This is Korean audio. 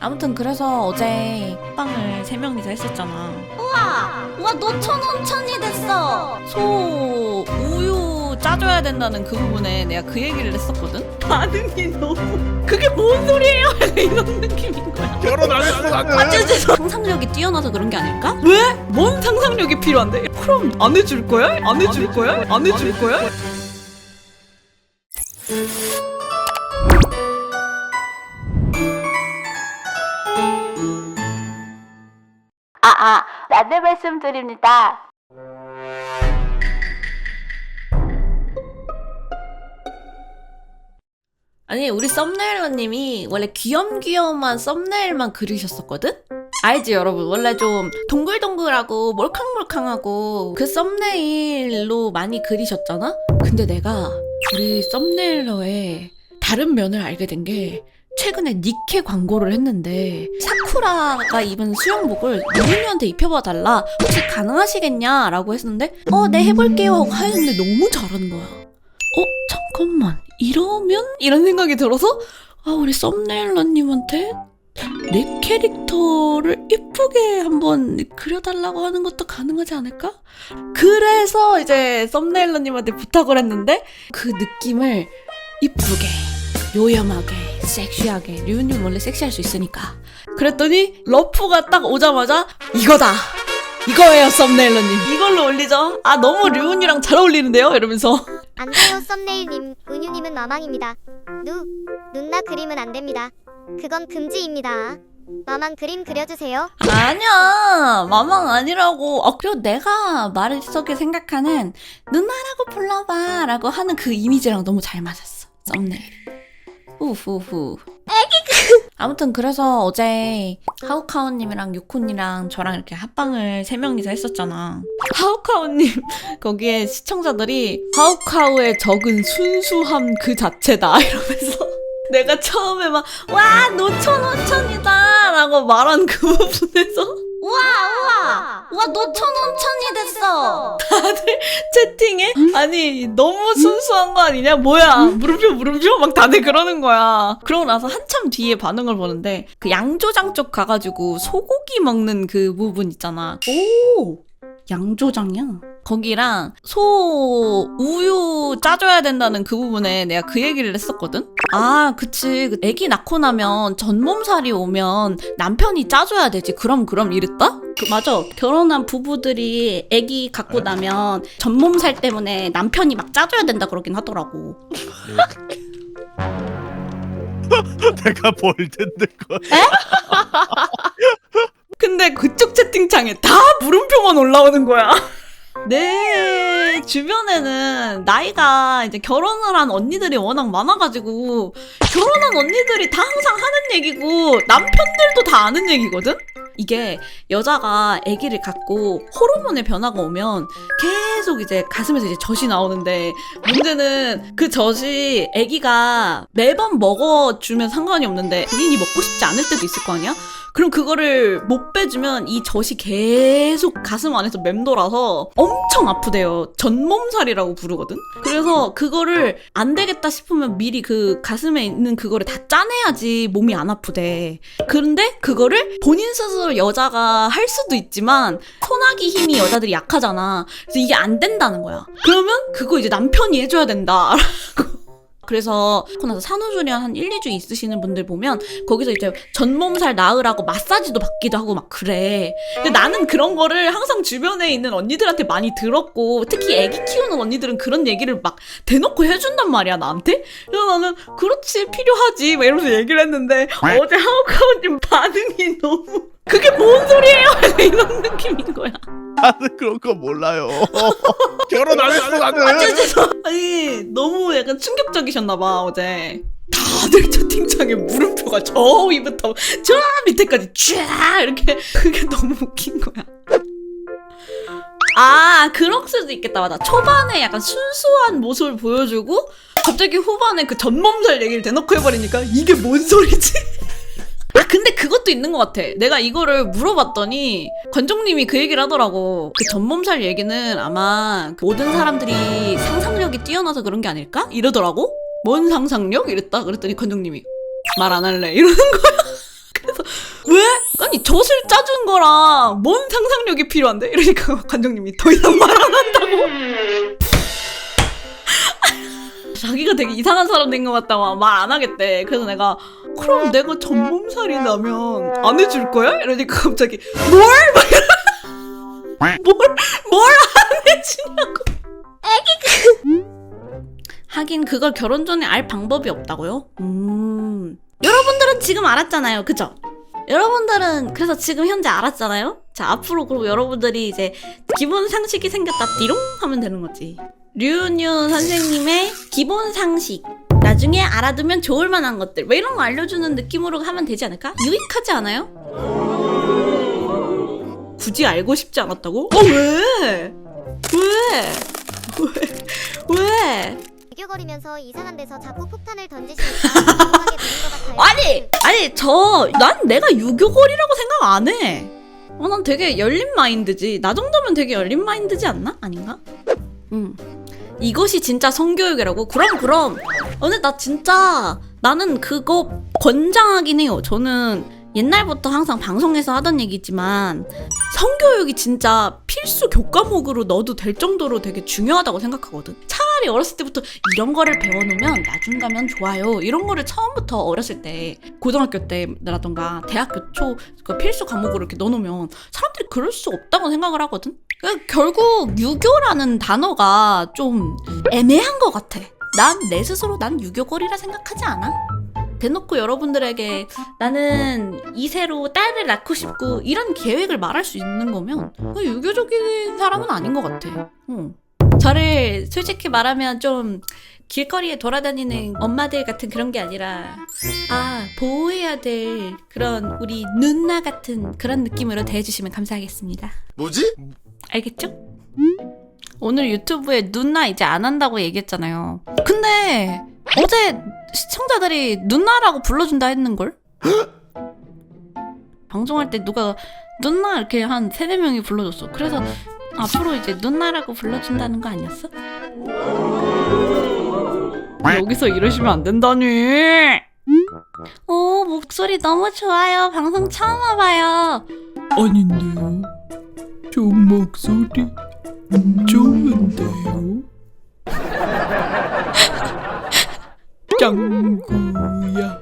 아무튼 그래서 어제 빵을 3명이서 했었잖아. 우와 너 천원천이 됐어. 소 우유 짜줘야 된다는 그 부분에 내가 그 얘기를 했었거든? 반응이 너무 그게 뭔 소리예요? 이런 느낌인 거야. 결혼 안 했어 나는. 상상력이 뛰어나서 그런 게 아닐까? 왜? 뭔 상상력이 필요한데? 그럼 안 해줄 거야? 안 해줄 거야? 안 해줄 거야? 안내 말씀드립니다. 아니 우리 썸네일러님이 원래 귀염귀염한 썸네일만 그리셨었거든? 알지 여러분? 원래 좀 동글동글하고 몰캉몰캉하고 그 썸네일로 많이 그리셨잖아? 근데 내가 우리 썸네일러의 다른 면을 알게 된 게 최근에 니케 광고를 했는데 사쿠라가 입은 수영복을 유민이한테 입혀봐 달라 혹시 가능하시겠냐? 라고 했는데 네 해볼게요 하고 하였는데 너무 잘하는 거야. 잠깐만 이러면? 이런 생각이 들어서 우리 썸네일러님한테 내 캐릭터를 이쁘게 한번 그려달라고 하는 것도 가능하지 않을까? 그래서 이제 썸네일러님한테 부탁을 했는데 그 느낌을 이쁘게 요염하게 섹시하게 류님 원래 섹시할 수 있으니까 그랬더니 러프가 딱 오자마자 이거다 이거예요 썸네일러님 이걸로 올리죠. 너무 류은이랑 잘 어울리는데요? 이러면서 안 돼요 썸네일님. 은유님은 마망입니다. 눈나 그림은 안 됩니다. 그건 금지입니다. 마망 그림 그려주세요. 아니야 마망 아니라고. 그리고 내가 머릿속에 생각하는 누나라고 불러봐 라고 하는 그 이미지랑 너무 잘 맞았어 썸네일. 후후후 아무튼 그래서 어제 하우카오님이랑 유코님이랑 저랑 이렇게 합방을 3명이서 했었잖아. 하우카오님 거기에 시청자들이 하우카오의 적은 순수함 그 자체다 이러면서 내가 처음에 막 와 노천오천이다 라고 말한 그 부분에서 우와 너 천원천이 됐어. 다들 채팅에 아니 너무 순수한 거 아니냐 뭐야 물음표 막 다들 그러는 거야. 그러고 나서 한참 뒤에 반응을 보는데 그 양조장 쪽 가가지고 소고기 먹는 그 부분 있잖아. 오 양조장이야. 거기랑 소 우유 짜줘야 된다는 그 부분에 내가 그 얘기를 했었거든? 그치. 애기 낳고 나면 전몸살이 오면 남편이 짜줘야 되지. 그럼 이랬다? 맞아. 결혼한 부부들이 애기 갖고 나면 전몸살 때문에 남편이 막 짜줘야 된다 그러긴 하더라고. 내가 뭘 듣는 거야? 근데 그쪽 채팅창에 다 물음표만 올라오는 거야. 내 주변에는 나이가 이제 결혼을 한 언니들이 워낙 많아가지고 결혼한 언니들이 다 항상 하는 얘기고 남편들도 다 아는 얘기거든? 이게 여자가 아기를 갖고 호르몬의 변화가 오면 계속 이제 가슴에서 이제 젖이 나오는데 문제는 그 젖이 아기가 매번 먹어주면 상관이 없는데 본인이 먹고 싶지 않을 때도 있을 거 아니야? 그럼 그거를 못 빼주면 이 젖이 계속 가슴 안에서 맴돌아서 엄청 아프대요. 전몸살이라고 부르거든? 그래서 그거를 안 되겠다 싶으면 미리 그 가슴에 있는 그거를 다 짜내야지 몸이 안 아프대. 그런데 그거를 본인 스스로 여자가 할 수도 있지만 소나기 힘이 여자들이 약하잖아. 그래서 이게 안 된다는 거야. 그러면 그거 이제 남편이 해줘야 된다. 그래서 그러고 나서 산후조리원 한 1, 2주 있으시는 분들 보면 거기서 이제 전몸살 나으라고 마사지도 받기도 하고 막 그래. 근데 나는 그런 거를 항상 주변에 있는 언니들한테 많이 들었고 특히 애기 키우는 언니들은 그런 얘기를 막 대놓고 해준단 말이야 나한테. 그래서 나는 그렇지 필요하지 막 이러면서 얘기를 했는데 어제 하우카오님 반응이 너무 그게 뭔 소리예요? 이런 느낌인 거야. 나는 그런 거 몰라요. 결혼 안 했어 나는. 아니 너무 약간 충격적이셨나봐 어제. 다들 채팅창에 물음표가 저 위부터 저 밑에까지 쫙 이렇게 그게 너무 웃긴 거야. 그럴 수도 있겠다. 맞아. 초반에 약간 순수한 모습을 보여주고 갑자기 후반에 그 전몸살 얘기를 대놓고 해버리니까 이게 뭔 소리지? 근데 그것도 있는 것 같아. 내가 이거를 물어봤더니 관종님이 그 얘기를 하더라고. 그 전몸살 얘기는 아마 모든 사람들이 상상력이 뛰어나서 그런 게 아닐까? 이러더라고. 뭔 상상력? 이랬다. 그랬더니 관종님이 말 안 할래 이러는 거야. 그래서 젖을 짜준 거랑 뭔 상상력이 필요한데? 이러니까 관장님이 더 이상 말 안 한다고. 자기가 되게 이상한 사람 된 것 같다고 말 안 하겠대. 그래서 내가 그럼 내가 전몸살이 나면 안 해줄 거야? 이러니까 갑자기 뭘? 뭘 안 해주냐고. 하긴 그걸 결혼 전에 알 방법이 없다고요? 여러분들은 지금 알았잖아요. 그죠? 여러분들은 그래서 지금 현재 알았잖아요? 자, 앞으로 그리고 여러분들이 이제 기본 상식이 생겼다 띠롱 하면 되는 거지. 류은유 선생님의 기본 상식. 나중에 알아두면 좋을 만한 것들. 왜 이런 거 알려주는 느낌으로 하면 되지 않을까? 유익하지 않아요? 굳이 알고 싶지 않았다고? 왜? 왜? 애교거리면서 이상한 데서 자꾸 폭탄을 던지시니까 궁금하게 되는 것 같아요. 난 내가 유교걸이라고 생각 안 해. 난 되게 열린 마인드지. 나 정도면 되게 열린 마인드지 않나? 아닌가? 이것이 진짜 성교육이라고? 그럼. 근데 나는 그거 권장하긴 해요. 저는 옛날부터 항상 방송에서 하던 얘기지만 성교육이 진짜 필수 교과목으로 넣어도 될 정도로 되게 중요하다고 생각하거든. 차라리 어렸을 때부터 이런 거를 배워놓으면 나중 가면 좋아요. 이런 거를 처음부터 어렸을 때 고등학교 때라던가 대학교 초 그 필수 과목으로 이렇게 넣어놓으면 사람들이 그럴 수 없다고 생각을 하거든. 그러니까 결국 유교라는 단어가 좀 애매한 것 같아. 내 스스로 난 유교걸이라 생각하지 않아. 대놓고 여러분들에게 나는 2세로 딸을 낳고 싶고 이런 계획을 말할 수 있는 거면 유교적인 사람은 아닌 것 같아. 저를 솔직히 말하면 좀 길거리에 돌아다니는 엄마들 같은 그런 게 아니라 보호해야 될 그런 우리 누나 같은 그런 느낌으로 대해주시면 감사하겠습니다. 뭐지? 알겠죠? 오늘 유튜브에 누나 이제 안 한다고 얘기했잖아요. 근데 어제 시청자들이 누나라고 불러준다 했는걸? 방송할 때 누가 누나 이렇게 한 3-4명이 불러줬어. 그래서 앞으로 이제 누나라고 불러준다는 거 아니었어? 여기서 이러시면 안 된다니. 목소리 너무 좋아요. 방송 처음 와봐요. 아닌데요. 저 목소리 좋은데요. 짱구야